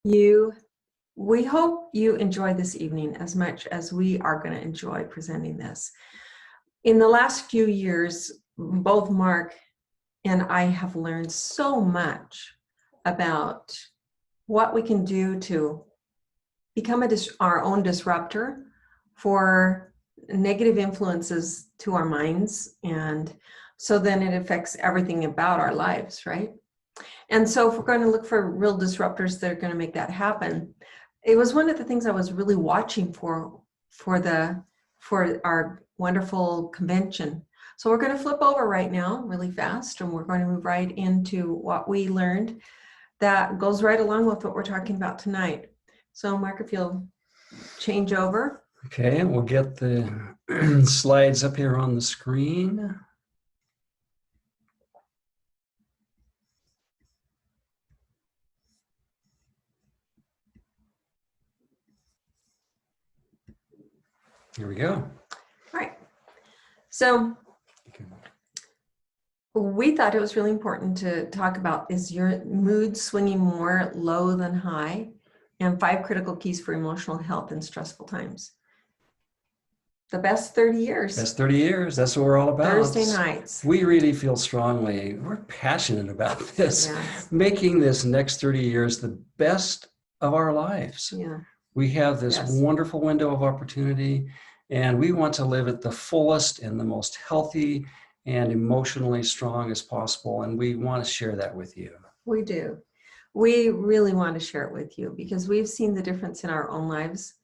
You, we hope you enjoy this evening as much as we are going to enjoy presenting this. In the last few years, both Mark and I have learned so much about what we can do to become our own disruptor for negative influences to our minds. And so then it affects everything about our lives, right? And so if we're going to look for real disruptors that are going to make that happen, it was one of the things I was really watching for our wonderful convention. So we're going to flip over right now really fast, and we're going to move right into what we learned that goes right along with what we're talking about tonight. So Mark, if you'll change over. Okay, and we'll get the slides up here on the screen. Here we go. All right. So we thought it was really important to talk about, is your mood swinging more low than high? And 5 critical keys for emotional health in stressful times. The best 30 years. Best 30 years, that's what we're all about. Thursday nights. We really feel strongly, we're passionate about this, yes. Making this next 30 years the best of our lives. Yeah. We have this wonderful window of opportunity, and we want to live at the fullest and the most healthy and emotionally strong as possible, and we want to share that with you. We do. We really want to share it with you because we've seen the difference in our own lives.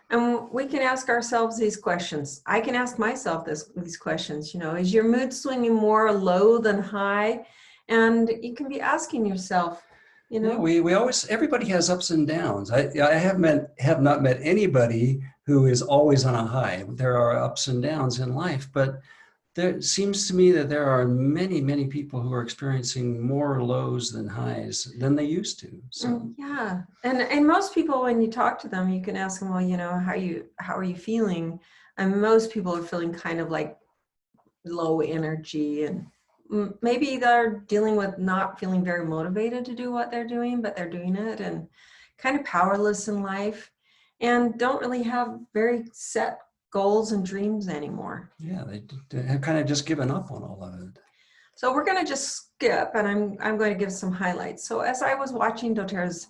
And we can ask ourselves these questions. I can ask myself these questions, you know, is your mood swinging more low than high? And you can be asking yourself, you know. Yeah, we always, everybody has ups and downs. I have not met anybody who is always on a high. There are ups and downs in life, but there seems to me that there are many, many people who are experiencing more lows than highs than they used to. So yeah, and most people, when you talk to them, you can ask them, well, you know, how are you feeling? And most people are feeling kind of like low energy, and maybe they're dealing with not feeling very motivated to do what they're doing, but they're doing it, and kind of powerless in life, and don't really have very set goals and dreams anymore. Yeah, they have kind of just given up on all of it. So we're going to just skip, and I'm going to give some highlights. So as I was watching doTERRA's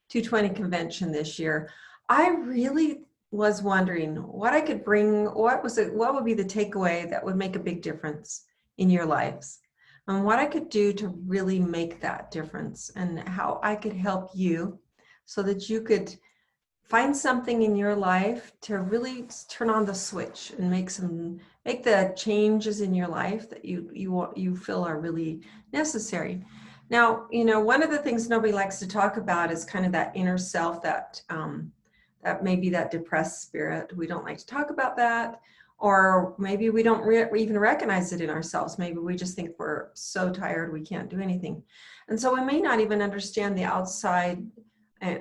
220 convention this year, I really was wondering what I could bring, what would be the takeaway that would make a big difference in your lives, and what I could do to really make that difference, and how I could help you so that you could find something in your life to really turn on the switch and make the changes in your life that you feel are really necessary. Now, you know, one of the things nobody likes to talk about is kind of that inner self, that maybe that depressed spirit. We don't like to talk about that, or maybe we don't even recognize it in ourselves. Maybe we just think we're so tired we can't do anything, and so we may not even understand the outside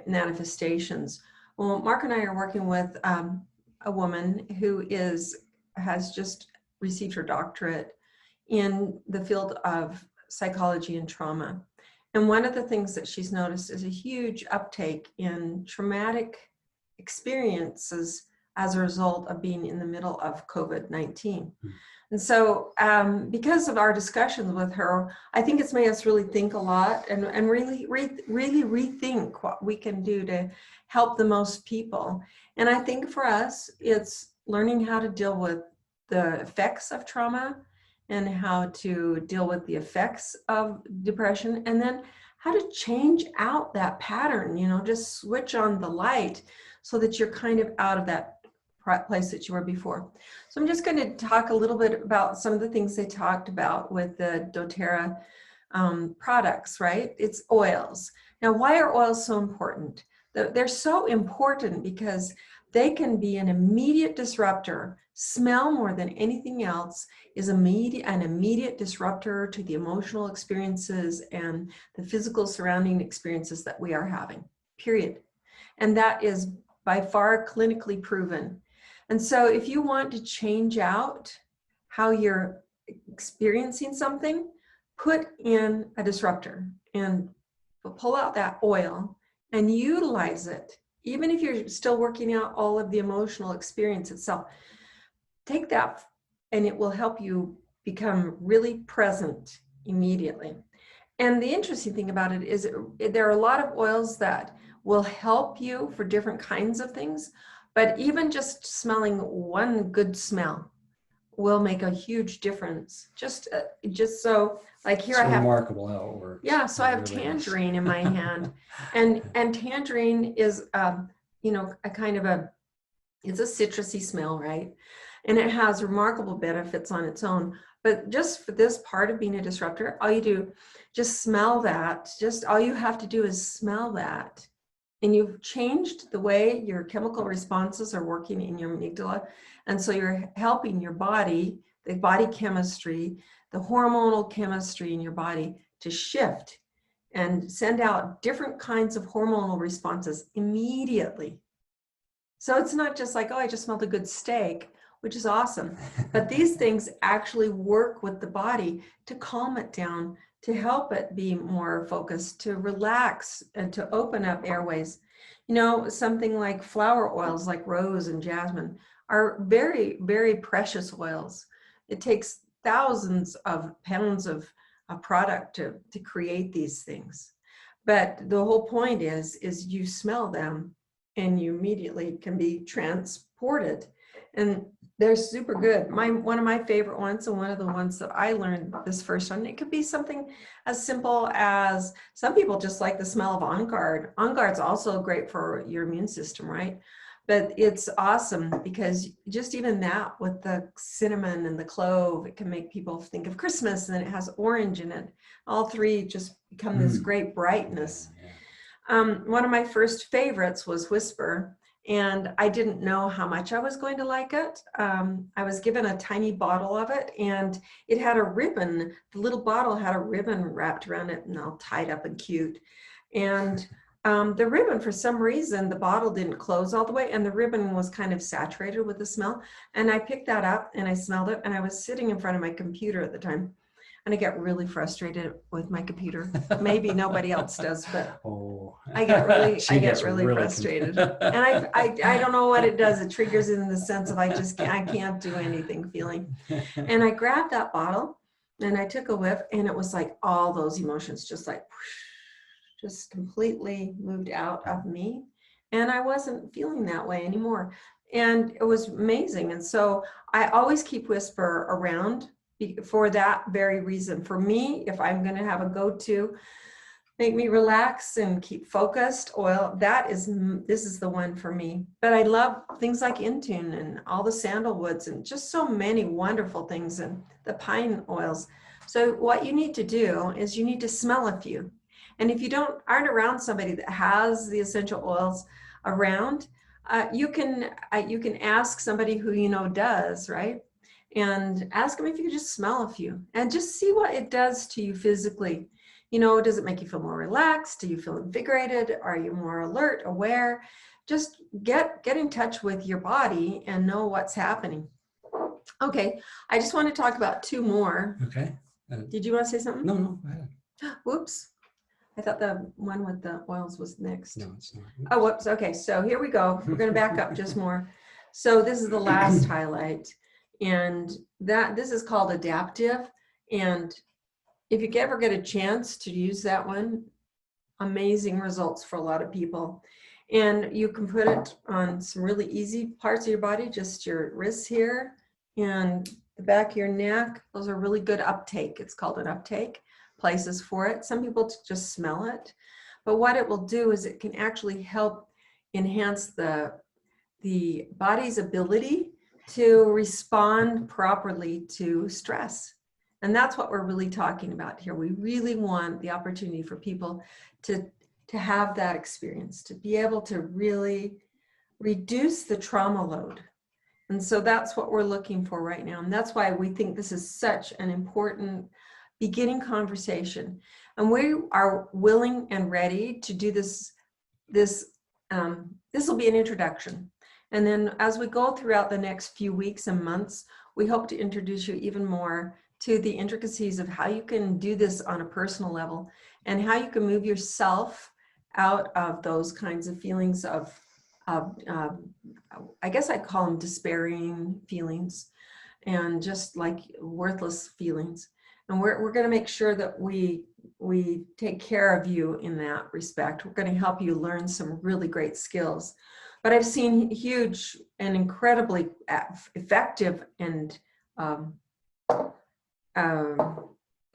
manifestations. Well, Mark and I are working with a woman who has just received her doctorate in the field of psychology and trauma. And one of the things that she's noticed is a huge uptake in traumatic experiences as a result of being in the middle of COVID-19. And so because of our discussions with her, I think it's made us really think a lot and really rethink what we can do to help the most people. And I think for us, it's learning how to deal with the effects of trauma and how to deal with the effects of depression, and then how to change out that pattern, you know, just switch on the light so that you're kind of out of that place that you were before. So I'm just going to talk a little bit about some of the things they talked about with the doTERRA products, right? It's oils. Now, why are oils so important? They're so important because they can be an immediate disruptor. Smell, more than anything else, is an immediate disruptor to the emotional experiences and the physical surrounding experiences that we are having, period. And that is by far clinically proven. And so if you want to change out how you're experiencing something, put in a disruptor and pull out that oil and utilize it. Even if you're still working out all of the emotional experience itself, take that and it will help you become really present immediately. And the interesting thing about it is there are a lot of oils that will help you for different kinds of things, but even just smelling one good smell will make a huge difference. Just so, like here It's I have remarkable how it works. yeah, so I have It really is. tangerine in my hand, and tangerine is you know, a kind of it's a citrusy smell, right? And it has remarkable benefits on its own. But just for this part of being a disruptor, all you do, just smell that. Just all you have to do is smell that. And you've changed the way your chemical responses are working in your amygdala. And so you're helping your body, the body chemistry, the hormonal chemistry in your body to shift and send out different kinds of hormonal responses immediately. So it's not just like, oh, I just smelled a good steak, which is awesome. But these things actually work with the body to calm it down, to help it be more focused, to relax, and to open up airways. You know, something like flower oils like rose and jasmine are very, very precious oils. It takes thousands of pounds of product to create these things. But the whole point is you smell them and you immediately can be transported. And they're super good. One of my favorite ones, and one of the ones that I learned this first one, it could be something as simple as, some people just like the smell of On Guard. On Guard's also great for your immune system, right? But it's awesome because just even that with the cinnamon and the clove, it can make people think of Christmas, and it has orange in it. All three just become this great brightness. One of my first favorites was Whisper, and I didn't know how much I was going to like it. I was given a tiny bottle of it, and it had a ribbon. The little bottle had a ribbon wrapped around it and all tied up and cute. And the ribbon, for some reason, the bottle didn't close all the way, and the ribbon was kind of saturated with the smell. And I picked that up and I smelled it, and I was sitting in front of my computer at the time. And I get really frustrated with my computer. Maybe nobody else does, but I get really frustrated. And I don't know what it does. It triggers in the sense of I can't do anything feeling. And I grabbed that bottle and I took a whiff, and it was like all those emotions just like just completely moved out of me. And I wasn't feeling that way anymore. And it was amazing. And so I always keep Whisper around for that very reason. For me, if I'm going to have a go-to, make me relax and keep focused oil, this is the one for me. But I love things like Intune and all the sandalwoods and just so many wonderful things, and the pine oils. So what you need to do is you need to smell a few. And if you aren't around somebody that has the essential oils around, you can ask somebody who you know does, right? And ask them if you could just smell a few and just see what it does to you physically. You know, does it make you feel more relaxed? Do you feel invigorated? Are you more alert, aware? Just get in touch with your body and know what's happening. Okay, I just want to talk about two more. Okay. Did you want to say something? No, go ahead. Whoops. I thought the one with the oils was next. No, it's not. Oh, whoops. Okay, so here we go. We're going to back up just more. So this is the last highlight. And this is called Adaptive. And if you ever get a chance to use that one, amazing results for a lot of people. And you can put it on some really easy parts of your body, just your wrists here and the back of your neck. Those are really good uptake. It's called an uptake, places for it. Some people just smell it. But what it will do is it can actually help enhance the body's ability to respond properly to stress. And that's what we're really talking about here. We really want the opportunity for people to have that experience, to be able to really reduce the trauma load. And so that's what we're looking for right now. And that's why we think this is such an important beginning conversation. And we are willing and ready to do this. This will be an introduction. And then as we go throughout the next few weeks and months, we hope to introduce you even more to the intricacies of how you can do this on a personal level and how you can move yourself out of those kinds of feelings of I guess I call them despairing feelings and just like worthless feelings. And we're going to make sure that we take care of you in that respect. We're going to help you learn some really great skills. But I've seen huge and incredibly effective and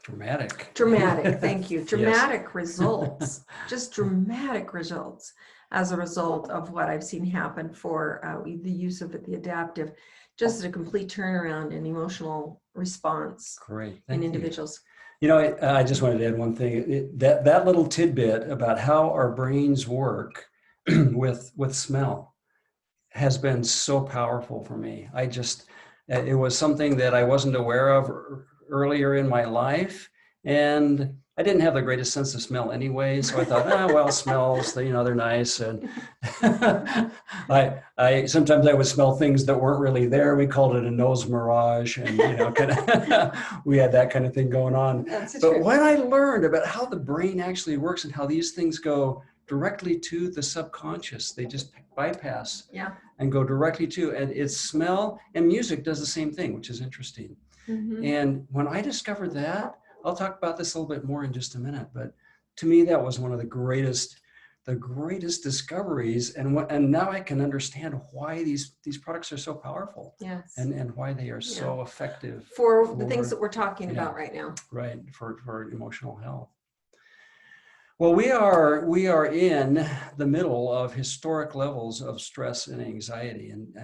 Dramatic. thank you, Yes. dramatic results, just dramatic results as a result of what I've seen happen for the use of the adaptive, just a complete turnaround in emotional response Great. in Thank you. individuals. You know, I just wanted to add one thing. That little tidbit about how our brains work with smell has been so powerful for me. It was something that I wasn't aware of earlier in my life, and I didn't have the greatest sense of smell anyway. So I thought, well, smells, they're nice. And I sometimes I would smell things that weren't really there. We called it a nose mirage, and kind of we had that kind of thing going on. That's But true. when I learned about how the brain actually works and how these things go directly to the subconscious, they just bypass and go directly to, and it's smell, and music does the same thing, which is interesting. Mm-hmm. And when I discovered that, I'll talk about this a little bit more in just a minute, but to me, that was one of the greatest discoveries. And now I can understand why these products are so powerful. Yes. And why they are so effective for the things that we're talking about right now. Right, for emotional health. Well, we are in the middle of historic levels of stress and anxiety, and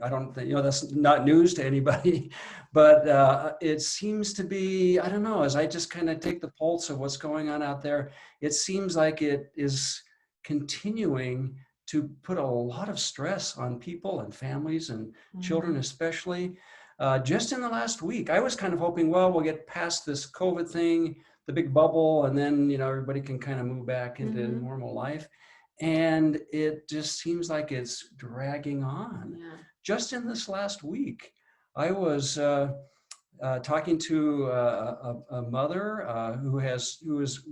I don't think, that's not news to anybody, but it seems to be, I don't know, as I just kind of take the pulse of what's going on out there, it seems like it is continuing to put a lot of stress on people and families and children especially. Just in the last week, I was kind of hoping, well, we'll get past this COVID thing, the big bubble, and then everybody can kind of move back into normal life, and it just seems like it's dragging on. Just in this last week, I was talking to a mother who is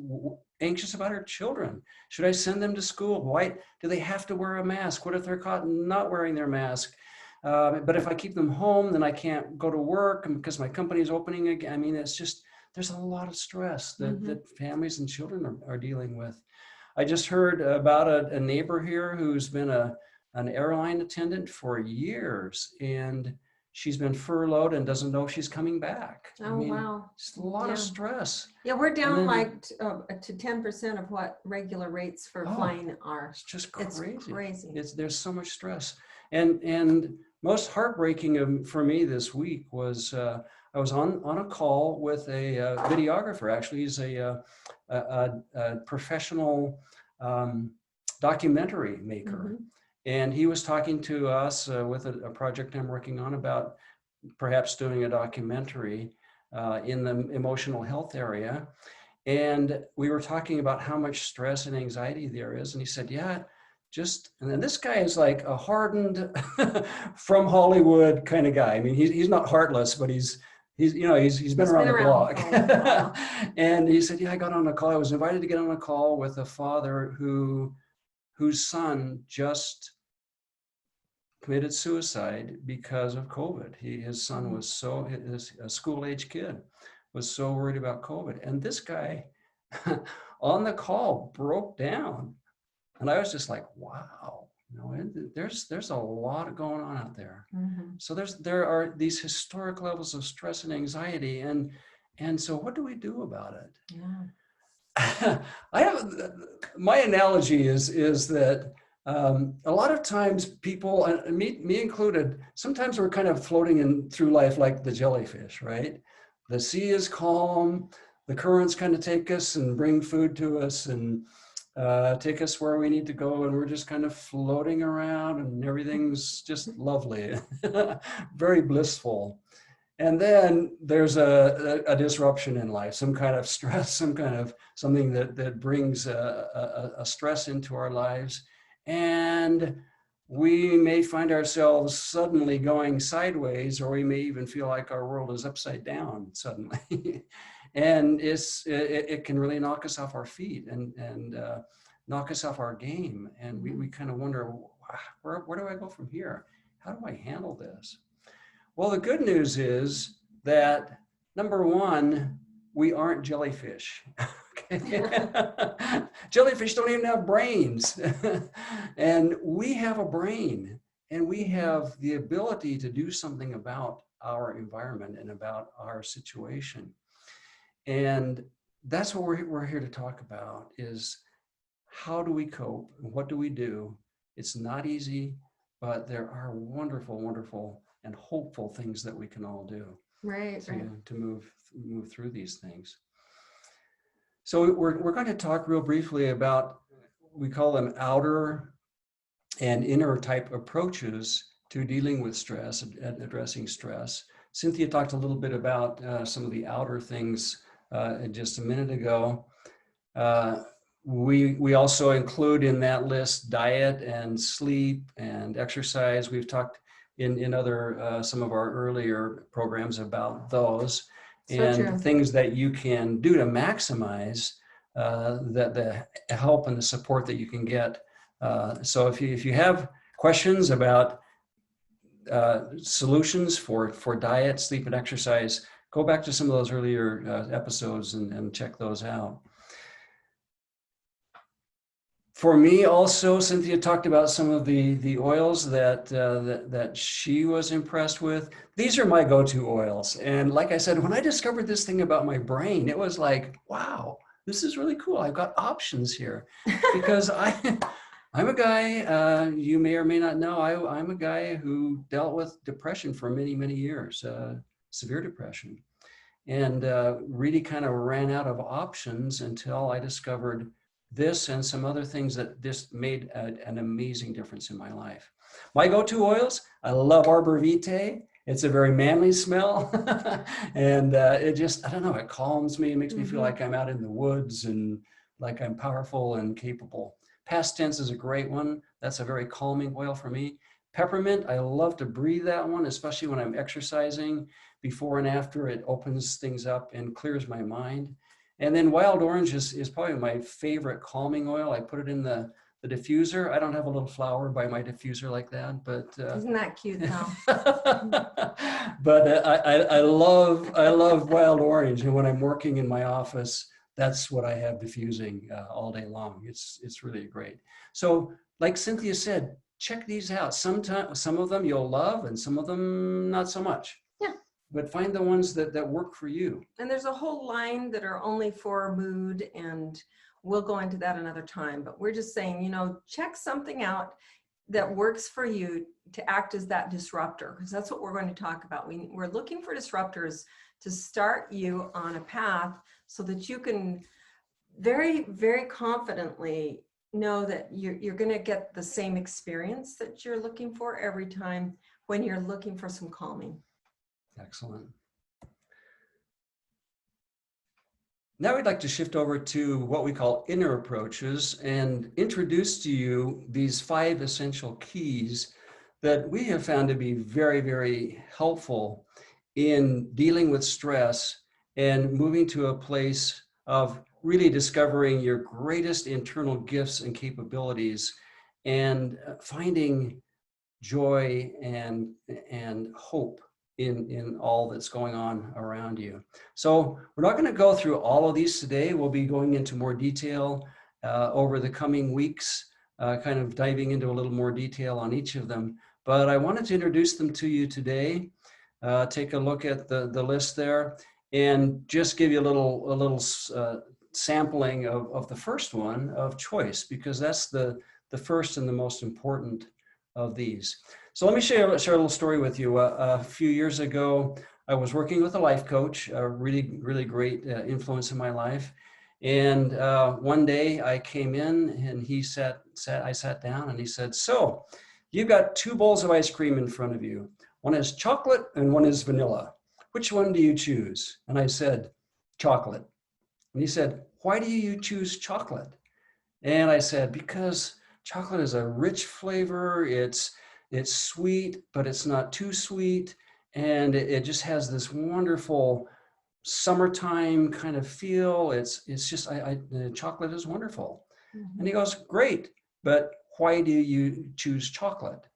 anxious about her children. Should I send them to school? Why do they have to wear a mask? What if they're caught not wearing their mask? But if I keep them home, then I can't go to work because my company is opening again. I mean, it's just, there's a lot of stress that families and children are dealing with. I just heard about a neighbor here who's been an airline attendant for years, and she's been furloughed and doesn't know if she's coming back. Oh, wow. It's a lot of stress. Yeah, we're down like to 10% of what regular rates for flying are. It's just crazy. It's crazy. There's so much stress. And most heartbreaking for me this week was I was on a call with a videographer. Actually, he's a professional documentary maker. And he was talking to us with a project I'm working on about perhaps doing a documentary in the emotional health area. And we were talking about how much stress and anxiety there is. And he said, and then this guy is like a hardened from Hollywood kind of guy. I mean, he's not heartless, but he's been around the block. And he said, I got on a call. I was invited to get on a call with a father whose son just committed suicide because of COVID. His son was a school-age kid was so worried about COVID. And this guy on the call broke down. And I was just like, wow, there's a lot going on out there. So there are these historic levels of stress and anxiety. And so what do we do about it? My analogy is that a lot of times people, and me included, sometimes we're kind of floating through life like the jellyfish, right? The sea is calm, the currents kind of take us and bring food to us and take us where we need to go, and we're just kind of floating around and everything's just lovely, very blissful. And then there's a disruption in life, some kind of stress, something that brings a stress into our lives. And we may find ourselves suddenly going sideways, or we may even feel like our world is upside down suddenly. And it can really knock us off our feet. And knock us off our game. And we kind of wonder, where do I go from here? How do I handle this? Well, the good news is that number one, we aren't jellyfish. Jellyfish don't even have brains. And we have a brain, and we have the ability to do something about our environment and about our situation. And that's what we're here to talk about, is how do we cope? What do we do? It's not easy, but there are wonderful, wonderful and hopeful things that we can all do to move through these things. So we're going to talk real briefly about, we call them outer and inner type approaches to dealing with stress and addressing stress. Cynthia talked a little bit about some of the outer things just a minute ago. We also include in that list diet and sleep and exercise. We've talked in other some of our earlier programs about those, and things that you can do to maximize the help and the support that you can get. So if you have questions about solutions for diet, sleep, and exercise, go back to some of those earlier episodes and check those out. For me also, Cynthia talked about some of the oils that she was impressed with. These are my go-to oils. And like I said, when I discovered this thing about my brain, it was like, wow, this is really cool. I've got options here. Because I'm a guy, you may or may not know, I'm a guy who dealt with depression for many, many years, severe depression. And really kind of ran out of options until I discovered this and some other things that just made an amazing difference in my life. My go-to oils, I love Arbor Vitae. It's a very manly smell. And it just, I don't know, it calms me. It makes me feel like I'm out in the woods and like I'm powerful and capable. Past Tense is a great one. That's a very calming oil for me. Peppermint, I love to breathe that one, especially when I'm exercising. Before and after, it opens things up and clears my mind. And then Wild Orange is probably my favorite calming oil. I put it in the diffuser. I don't have a little flower by my diffuser like that, but isn't that cute though? But I love Wild Orange, and when I'm working in my office, that's what I have diffusing all day long. It's really great. So, like Cynthia said, check these out. Some of them you'll love, and some of them not so much. Yeah. But find the ones that work for you. And there's a whole line that are only for mood, and we'll go into that another time. But we're just saying, check something out that works for you to act as that disruptor, because that's what we're going to talk about. We're looking for disruptors to start you on a path so that you can very, very confidently know that you're going to get the same experience that you're looking for every time when you're looking for some calming. Excellent. Now we'd like to shift over to what we call inner approaches and introduce to you these 5 essential keys that we have found to be very, very helpful in dealing with stress and moving to a place of really discovering your greatest internal gifts and capabilities and finding joy and hope in all that's going on around you. So we're not going to go through all of these today. We'll be going into more detail over the coming weeks, kind of diving into a little more detail on each of them. But I wanted to introduce them to you today. Take a look at the list there and just give you a little sampling of the first one, of choice, because that's the first and the most important of these. So let me share a little story with you. A few years ago, I was working with a life coach, a really, really great influence in my life. And one day I came in and I sat down and he said, so you've got 2 bowls of ice cream in front of you. One is chocolate and one is vanilla. Which one do you choose? And I said, chocolate. And he said, why do you choose chocolate? And I said, because chocolate is a rich flavor. It's sweet, but it's not too sweet. And it just has this wonderful summertime kind of feel. It's just, chocolate is wonderful. And he goes, great, but why do you choose chocolate?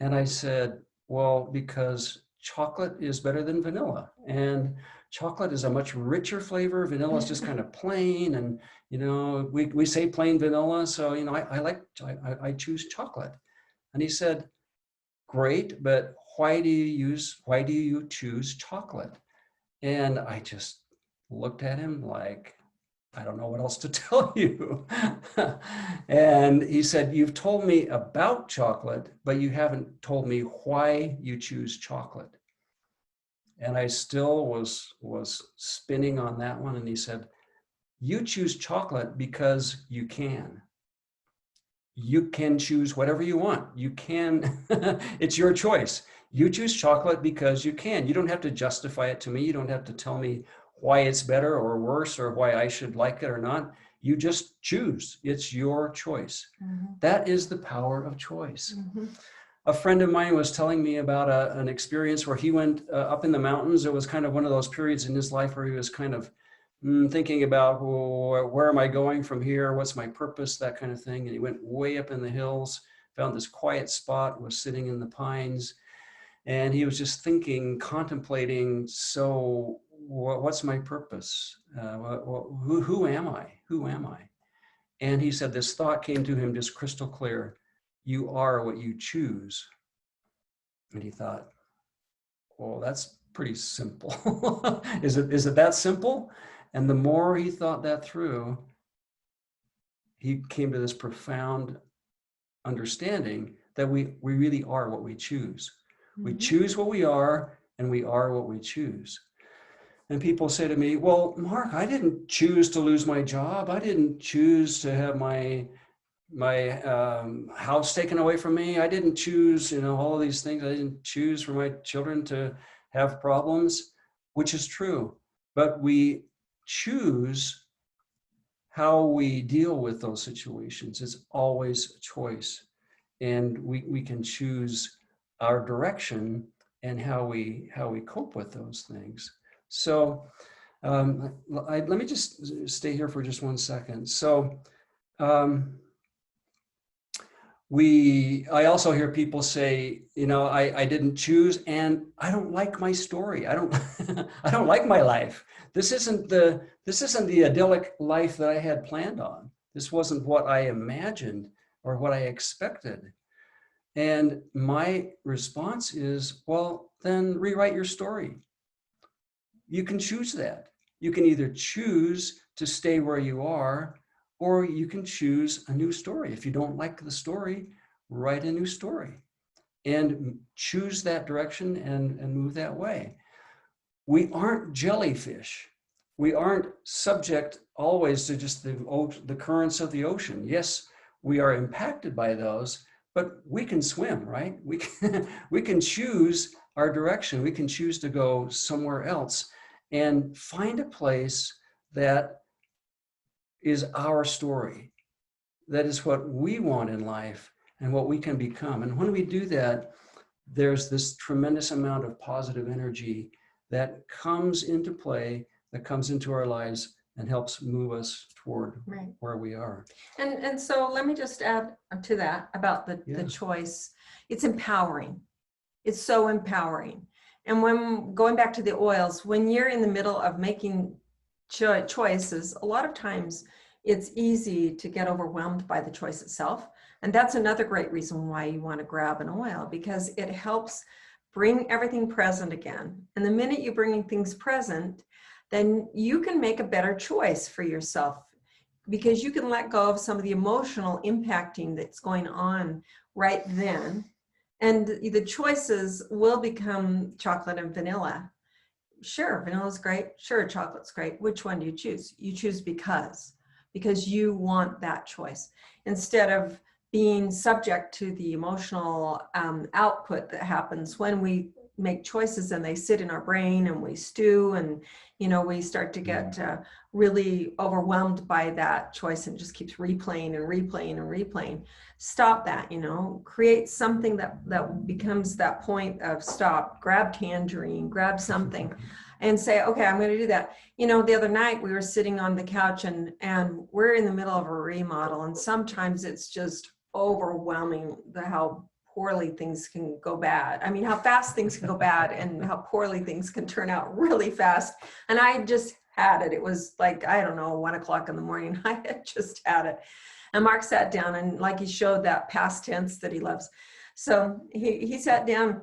And I said, well, because chocolate is better than vanilla. And chocolate is a much richer flavor. Vanilla is just kind of plain. And, we say plain vanilla. So, I choose chocolate. And he said, great, but why do you choose chocolate? And I just looked at him like, I don't know what else to tell you. And he said, you've told me about chocolate, but you haven't told me why you choose chocolate. And I still was spinning on that one. And he said, you choose chocolate because you can. You can choose whatever you want. You can, it's your choice. You choose chocolate because you can. You don't have to justify it to me. You don't have to tell me why it's better or worse or why I should like it or not. You just choose. It's your choice. That is the power of choice. A friend of mine was telling me about an experience where he went up in the mountains. It was kind of one of those periods in his life where he was kind of thinking about, where am I going from here? What's my purpose? That kind of thing. And he went way up in the hills, found this quiet spot, was sitting in the pines. And he was just thinking, contemplating, so what's my purpose? Who am I? Who am I? And he said this thought came to him just crystal clear. You are what you choose. And he thought, well, that's pretty simple. Is it that simple? And the more he thought that through, he came to this profound understanding that we really are what we choose. We choose what we are, and we are what we choose. And people say to me, well, Mark, I didn't choose to lose my job. I didn't choose to have my house taken away from me. I didn't choose, all of these things. I didn't choose for my children to have problems, which is true. But we choose how we deal with those situations. It's always a choice. And we can choose our direction and how we cope with those things. So let me just stay here for just 1 second. So I also hear people say, I didn't choose, and I don't like my story. I don't I don't like my life. This isn't the idyllic life that I had planned on. This wasn't what I imagined or what I expected. And my response is, well, then rewrite your story. You can choose that. You can either choose to stay where you are, or you can choose a new story. If you don't like the story, write a new story and choose that direction and move that way. We aren't jellyfish. We aren't subject always to just the currents of the ocean. Yes, we are impacted by those, but we can swim, right? We can choose our direction. We can choose to go somewhere else and find a place that is our story. That is what we want in life and what we can become. And when we do that, there's this tremendous amount of positive energy that comes into play, that comes into our lives and helps move us toward where we are. And so let me just add to that about the choice. It's empowering. It's so empowering. And when going back to the oils, when you're in the middle of making choices, a lot of times it's easy to get overwhelmed by the choice itself. And that's another great reason why you want to grab an oil, because it helps bring everything present again. And the minute you're bringing things present, then you can make a better choice for yourself, because you can let go of some of the emotional impacting that's going on right then. And the choices will become chocolate and vanilla. Sure, vanilla's great. Sure, chocolate's great. Which one do you choose? You choose because you want that choice, instead of being subject to the emotional output that happens when we make choices and they sit in our brain and we stew, and we start to get really overwhelmed by that choice and it just keeps replaying and replaying and replaying. Stop that. Create something that becomes that point of stop. Grab tangerine, grab something, and say, okay, I'm going to do that. The other night we were sitting on the couch and we're in the middle of a remodel, and sometimes it's just overwhelming how poorly things can go bad. I mean, how fast things can go bad and how poorly things can turn out really fast. And I just had it. It was like, I don't know, 1:00 in the morning. I had just had it. And Mark sat down and like he showed that past tense that he loves. So he sat down,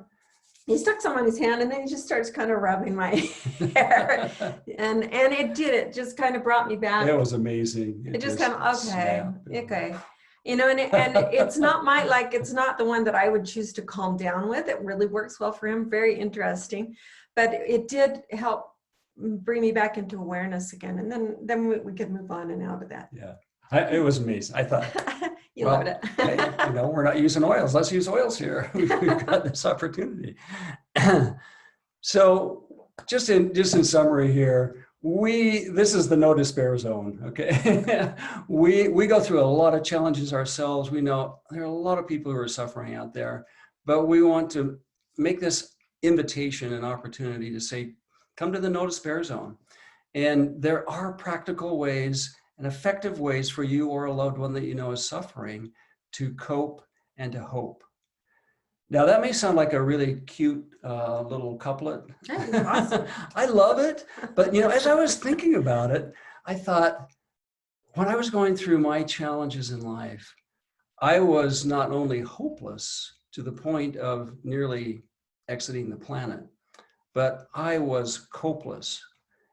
he stuck some on his hand, and then he just starts kind of rubbing my hair. And it just kind of brought me back. It was amazing. It just kind of, okay. And it's not it's not the one that I would choose to calm down with. It really works well for him. Very interesting. But it did help bring me back into awareness again. And then we could move on and out of that. Yeah. It was amazing. I thought, you loved it. Hey, we're not using oils. Let's use oils here. We've got this opportunity. So just in summary here, this is the no despair zone. Okay. we go through a lot of challenges ourselves. We know there are a lot of people who are suffering out there, but we want to make this invitation an opportunity to say, come to the no despair zone. And there are practical ways and effective ways for you or a loved one that you know is suffering to cope and to hope. Now that may sound like a really cute little couplet. That is awesome. I love it. But as I was thinking about it, I thought, when I was going through my challenges in life, I was not only hopeless to the point of nearly exiting the planet, but I was copeless.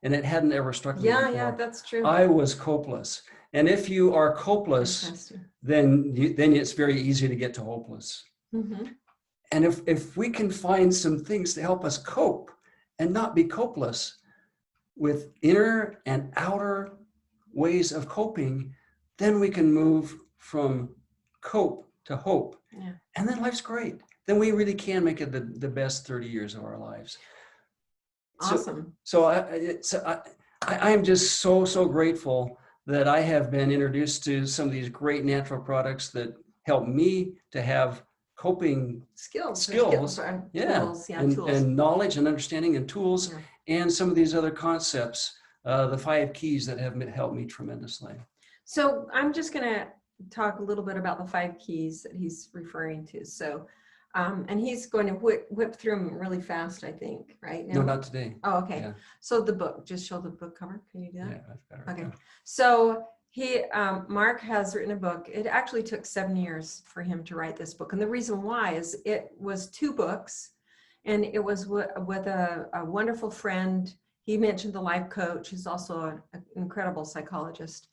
And it hadn't ever struck me before. Yeah, that's true. I was copeless. And if you are copeless, then it's very easy to get to hopeless. Mm-hmm. And if we can find some things to help us cope and not be copeless with inner and outer ways of coping, then we can move from cope to hope. Yeah. And then life's great. Then we really can make it the best 30 years of our lives. Awesome. So I am just so grateful that I have been introduced to some of these great natural products that help me to have coping skills. Tools. And knowledge and understanding and tools, and some of these other concepts, the 5 keys that have helped me tremendously. So I'm just going to talk a little bit about the 5 keys that he's referring to. So and he's going to whip through them really fast, I think, right? No, not today. Oh, okay. Yeah. So the book, just show the book cover. Can you do that? Yeah, that's better. Okay. Yeah. So Mark has written a book. It actually took 7 years for him to write this book. And the reason why is it was 2 books, and it was with a wonderful friend. He mentioned the life coach, who's also an incredible psychologist.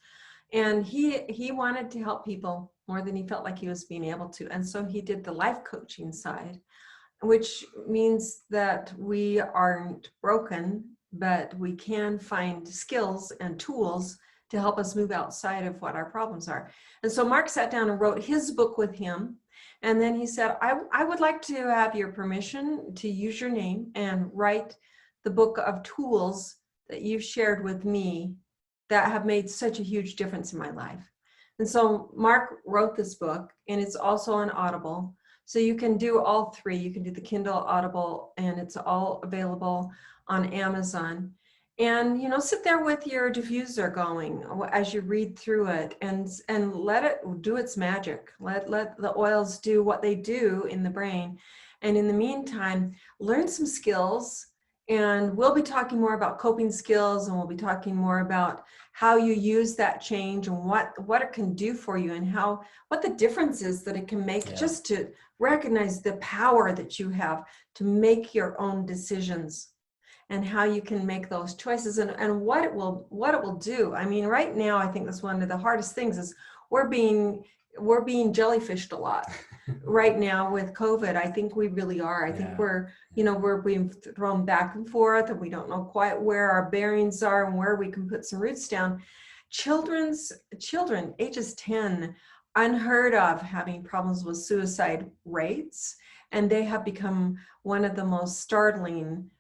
And he wanted to help people more than he felt like he was being able to. And so he did the life coaching side, which means that we aren't broken, but we can find skills and tools to help us move outside of what our problems are. And so Mark sat down and wrote his book with him. And then he said, I would like to have your permission to use your name and write the book of tools that you've shared with me that have made such a huge difference in my life. And so Mark wrote this book, and it's also on Audible. So you can do all 3. You can do the Kindle, Audible, and it's all available on Amazon. And, sit there with your diffuser going as you read through it, and let it do its magic. Let the oils do what they do in the brain. And in the meantime, learn some skills. And we'll be talking more about coping skills, and we'll be talking more about how you use that change and what it can do for you, and what the difference is that it can make, just to recognize the power that you have to make your own decisions, and how you can make those choices, and what it will do. I mean, right now, I think that's one of the hardest things is we're being jellyfished a lot. Right now with COVID, I think we really are. I think we're being thrown back and forth, and we don't know quite where our bearings are and where we can put some roots down. Children, ages 10, unheard of having problems with suicide rates, and they have become one of the most startling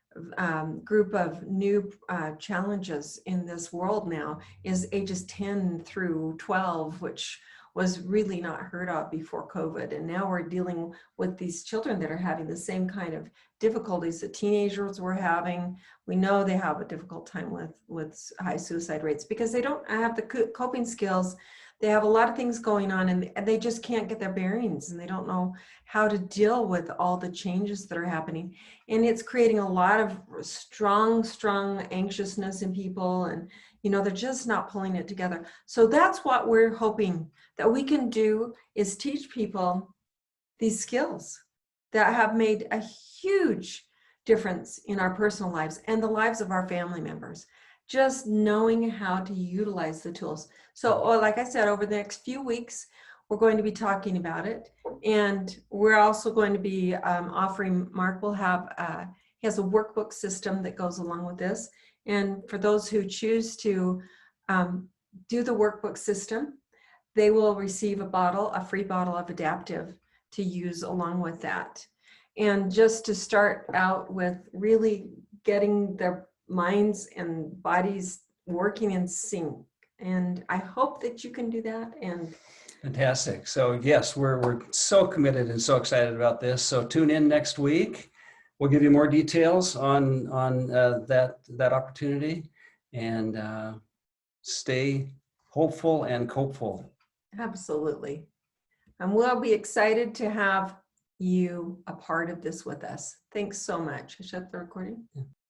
group of new challenges in this world now is ages 10 through 12, which was really not heard of before COVID. And now we're dealing with these children that are having the same kind of difficulties that teenagers were having. We know they have a difficult time with high suicide rates because they don't have the coping skills. They have a lot of things going on and they just can't get their bearings, and they don't know how to deal with all the changes that are happening. And it's creating a lot of strong anxiousness in people, and they're just not pulling it together. So that's what we're hoping that we can do, is teach people these skills that have made a huge difference in our personal lives and the lives of our family members. Just knowing how to utilize the tools. So, like I said, over the next few weeks, we're going to be talking about it. And we're also going to be offering, Mark will have, he has a workbook system that goes along with this. And for those who choose to do the workbook system, they will receive a free bottle of Adaptive to use along with that. And just to start out with really getting their minds and bodies working in sync. And I hope that you can do that. And fantastic. So yes, we're so committed and so excited about this. So tune in next week. We'll give you more details on that opportunity, and stay hopeful and copeful. absolutely. And we'll be excited to have you a part of this with us. Thanks so much. I shut the recording. Yeah.